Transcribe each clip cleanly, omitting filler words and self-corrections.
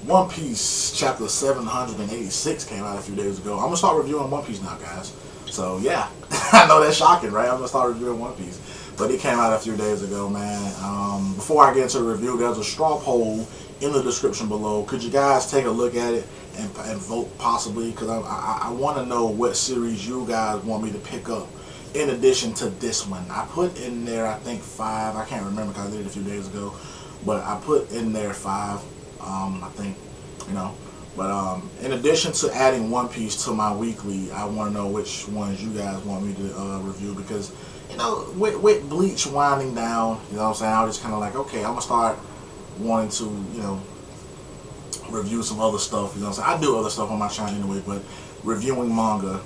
One Piece chapter 786 came out a few days ago. I'm gonna start reviewing One Piece now, guys. So yeah, I know that's shocking, right? I'm gonna start reviewing One Piece, but it came out a few days ago, man. Before I get into the review, there's a straw poll in the description below. Could you guys take a look at it and vote possibly? Because I want to know what series you guys want me to pick up in addition to this one. I put in there, I think 5. I can't remember because I did it a few days ago, but I put in there 5. I think, you know. But in addition to adding One Piece to my weekly, I want to know which ones you guys want me to review, because, you know, with Bleach winding down, you know what I'm saying, I was just kind of like, okay, I'm going to start wanting to, you know, review some other stuff, you know what I'm saying. I do other stuff on my channel anyway, but reviewing manga,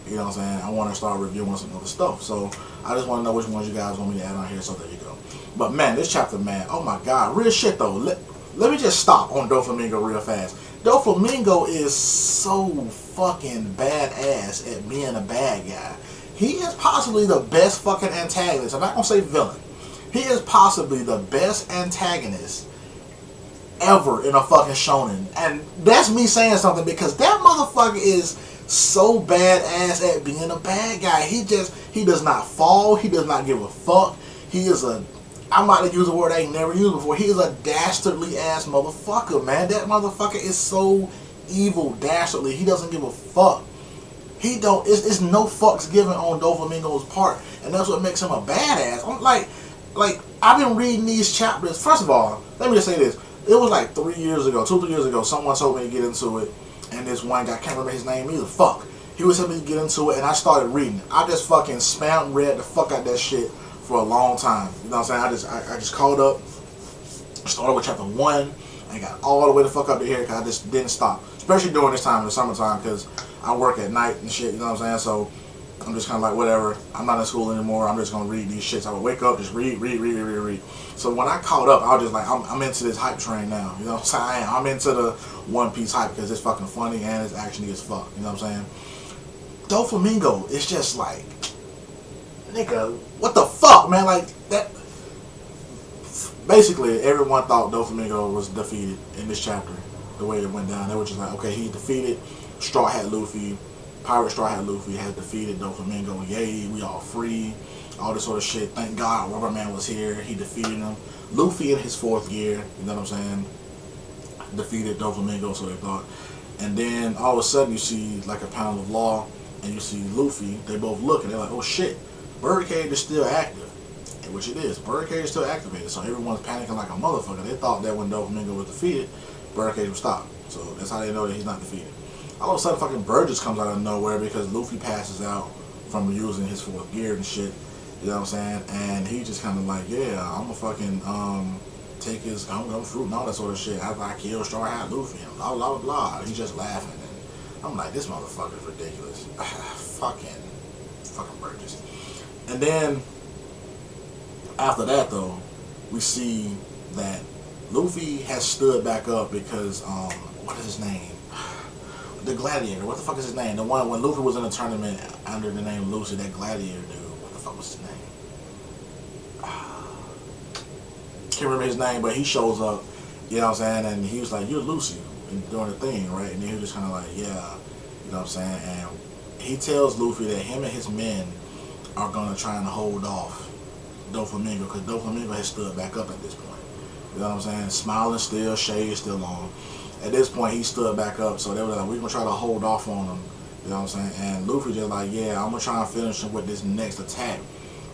you know what I'm saying, I want to start reviewing some other stuff. So I just want to know which ones you guys want me to add on here, so there you go. But man, this chapter, man, oh my god, real shit though. Let me just stop on Doflamingo real fast. Doflamingo is so fucking badass at being a bad guy. He is possibly the best fucking antagonist. I'm not gonna say villain. He is possibly the best antagonist ever in a fucking shonen. And that's me saying something, because that motherfucker is so badass at being a bad guy. He does not fall. He does not give a fuck. He is a, I'm about to use a word I ain't never used before. He is a dastardly ass motherfucker, man. That motherfucker is so evil, dastardly. He doesn't give a fuck. He don't, it's no fucks given on Doflamingo's part. And that's what makes him a badass. I'm like, I've been reading these chapters. First of all, let me just say this. It was like 3 years ago, 2-3 years ago, someone told me to get into it. And this one guy, I can't remember his name either. Fuck. He was telling me to get into it, and I started reading. I just fucking spam read the fuck out that shit for a long time. You know what I'm saying? I just caught up, started with chapter 1, and got all the way the fuck up to here, because I just didn't stop. Especially during this time in the summertime, because I work at night and shit, you know what I'm saying? So I'm just kind of like, whatever. I'm not in school anymore. I'm just going to read these shits. I would wake up, just read. So when I caught up, I was just like, I'm into this hype train now. You know what I'm saying? I'm into the One Piece hype, because it's fucking funny and it's actiony as fuck. You know what I'm saying? Doflamingo is just like, nigga, what the fuck, man? Like, that. Basically, everyone thought Doflamingo was defeated in this chapter, the way it went down. They were just like, okay, he's defeated. Straw Hat Luffy, Pirate Straw Hat Luffy has defeated Doflamingo. Yay, we all free. All this sort of shit. Thank God Rubberman was here. He defeated him. Luffy in his 4th year, you know what I'm saying, defeated Doflamingo, so they thought. And then all of a sudden you see like a panel of law, and you see Luffy. They both look and they're like, oh shit, Birdcage is still active. And which it is. Birdcage is still activated. So everyone's panicking like a motherfucker. They thought that when Doflamingo was defeated, Birdcage would stop. So that's how they know that he's not defeated. All of a sudden fucking Burgess comes out of nowhere because Luffy passes out from using his 4th gear and shit. You know what I'm saying? And he just kind of like, yeah, I'm gonna fucking take his gum fruit and all that sort of shit after I kill Straw Hat Luffy and blah blah blah. He's just laughing, and I'm like, this motherfucker's ridiculous. fucking Burgess. And then after that though, we see that Luffy has stood back up because what is his name? The Gladiator. What the fuck is his name? The one when Luffy was in a tournament under the name Lucy, that Gladiator dude. What the fuck was his name? Can't remember his name, but he shows up, you know what I'm saying, and he was like, you're Lucy, and doing the thing, right? And then he was just kind of like, yeah, you know what I'm saying, and he tells Luffy that him and his men are going to try and hold off Doflamingo, because Doflamingo has stood back up at this point, you know what I'm saying, smiling still, shade still on. At this point, he stood back up, so they were like, we're going to try to hold off on him, you know what I'm saying, and Luffy just like, yeah, I'm going to try and finish him with this next attack,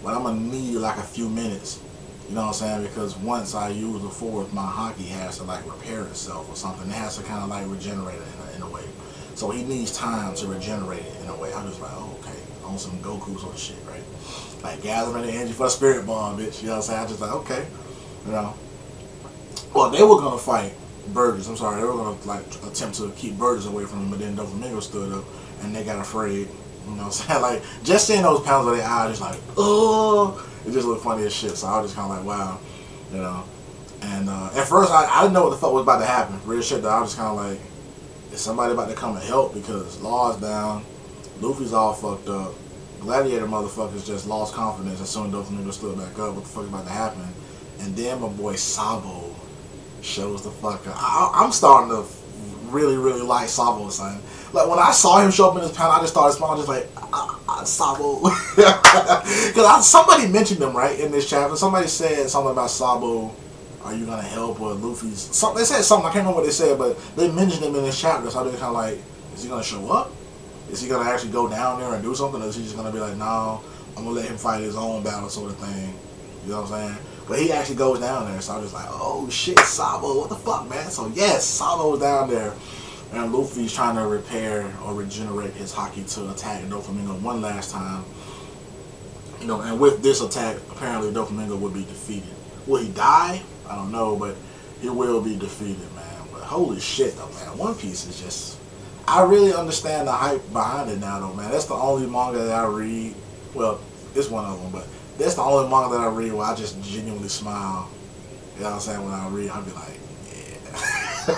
but I'm going to need like a few minutes. You know what I'm saying? Because once I use the 4th, my hockey has to like repair itself or something. It has to kind of like regenerate it in a way. So he needs time to regenerate it in a way. I'm just like, oh, okay. On some Goku sort of shit, right? Like gathering the energy for the spirit bomb, bitch. You know what I'm saying? I'm just like, okay. You know. Well, they were going to fight Burgess. I'm sorry. They were going to like attempt to keep Burgess away from him. But then Doflamingo stood up and they got afraid. You know what I'm saying? Like, just seeing those pounds of their eyes, just like, oh. It just looked funny as shit, so I was just kind of like, wow, you know. And at first, I didn't know what the fuck was about to happen. Real shit, though. I was just kind of like, is somebody about to come and help? Because Law's down, Luffy's all fucked up, Gladiator motherfuckers just lost confidence as soon as Doflamingo stood back up. What the fuck is about to happen? And then my boy Sabo Shows the fuck up. I'm starting to really, really like Sabo, son. Like, when I saw him show up in this panel, I just started smiling, just like, Sabo. Because somebody mentioned him, right, in this chapter. Somebody said something about Sabo. Are you gonna help or Luffy's? They said something. I can't remember what they said, but they mentioned him in this chapter. So I was kind of like, is he gonna show up? Is he gonna actually go down there and do something, or is he just gonna be like, no, I'm gonna let him fight his own battle, sort of thing? You know what I'm saying? But he actually goes down there, so I'm just like, oh shit, Sabo, what the fuck, man? So yes, Sabo's down there, and Luffy's trying to repair or regenerate his haki to attack Doflamingo one last time. You know, and with this attack, apparently Doflamingo will be defeated. Will he die? I don't know, but he will be defeated, man. But holy shit, though, man. One Piece is just... I really understand the hype behind it now, though, man. That's the only manga that I read. Well, it's one of them, but that's the only manga that I read where I just genuinely smile. You know what I'm saying? When I read, I'll be like, yeah.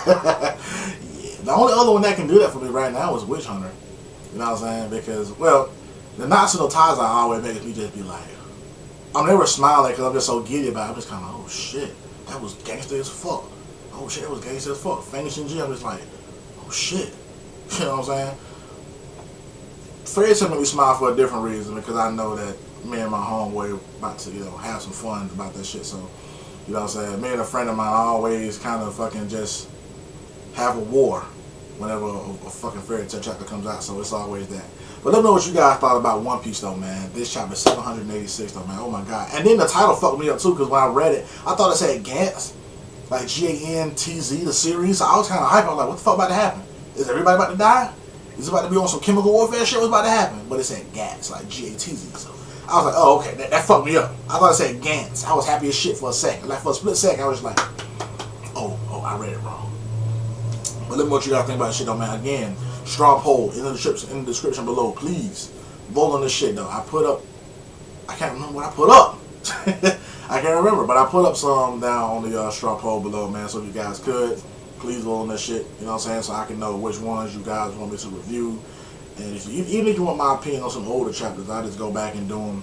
Yeah. The only other one that can do that for me right now is Witch Hunter. You know what I'm saying? Because, well, the Natsu no Taizai always makes me just be like... I'm never smiling because I'm just so giddy about it. I'm just kind of, oh shit. That was gangster as fuck. Oh shit, that was gangster as fuck. Famous in G, I'm just like, oh shit. You know what I'm saying? Fred took me smile for a different reason because I know that me and my homeboy about to, you know, have some fun about that shit. So, you know what I'm saying? Me and a friend of mine always kind of fucking just have a war whenever a fucking fairy tale chapter comes out. So it's always that. But let me know what you guys thought about One Piece, though, man. This chapter 786, though, man. Oh, my God. And then the title fucked me up, too, because when I read it, I thought it said Gatz. Like, G-A-N-T-Z, the series. So I was kind of hyped. I was like, what the fuck about to happen? Is everybody about to die? Is it about to be on some chemical warfare shit? What's about to happen? But it said Gatz, like G-A-T-Z. So I was like, oh, okay. That fucked me up. I thought it said Gatz. I was happy as shit for a second. Like, for a split second, I was just like, oh, I read it wrong. But let me know what you guys think about this shit, though, man. Again, straw poll in the description below. Please vote on this shit, though. I can't remember what I put up. I can't remember, but I put up some down on the straw poll below, man. So if you guys could, please vote on that shit. You know what I'm saying? So I can know which ones you guys want me to review. And even if you want my opinion on some older chapters, I just go back and do them.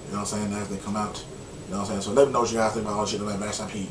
You know what I'm saying? As they come out. You know what I'm saying? So let me know what you guys think about all the shit. Back, Pete.